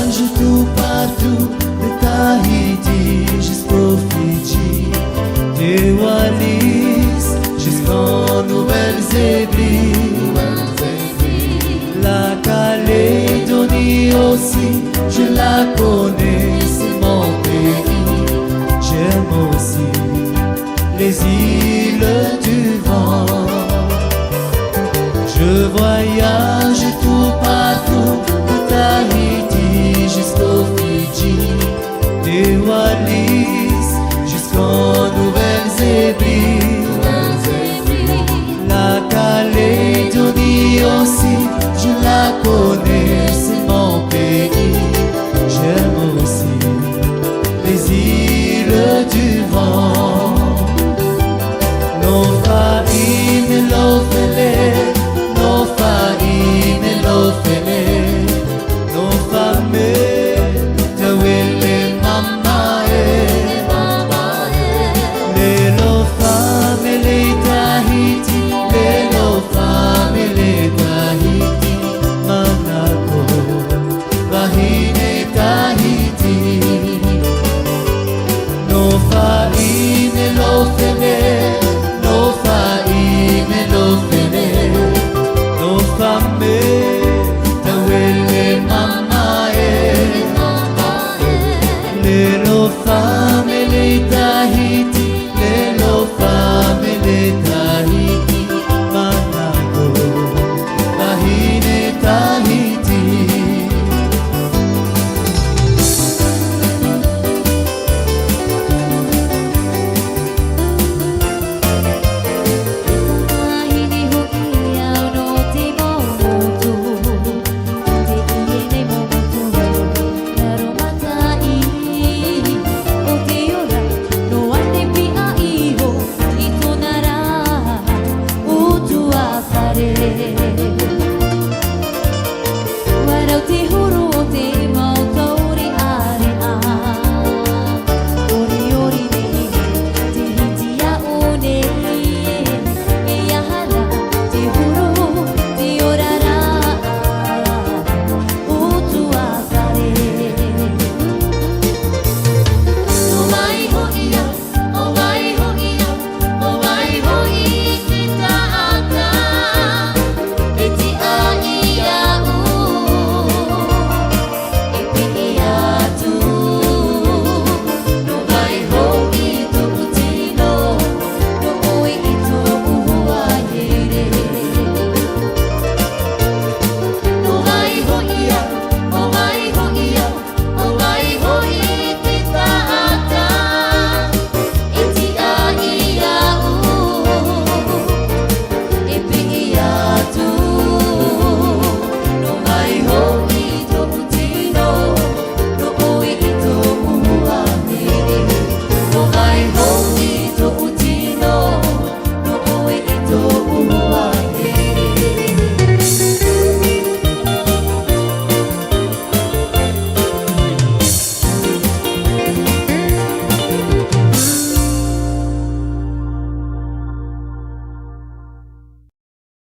voyage tout partout, de Tahiti jusqu'au Fidji, de Wallis jusqu'en Nouvelle-Zébrie. La Calédonie aussi, je la connais, c'est mon pays. J'aime aussi les îles du vent. Je voyage tout partout, de Tahiti jusqu'au Fidji, de Wallis jusqu'en Nouvelle-Zébrie. La Calédonie aussi, je la connais, c'est mon pays. J'aime aussi les îles du vent. No faine lo fele, no faine lo fele, no fame te wele mama le lo fame le Tahiti, le lo fame le Tahiti, manako vahine Tahiti. No faine lo fele, no faine lo fele, no fame te wele mama le lo fame le Tahiti, le lo fame le Tahiti, manako vahine Tahiti. Warau te huru o te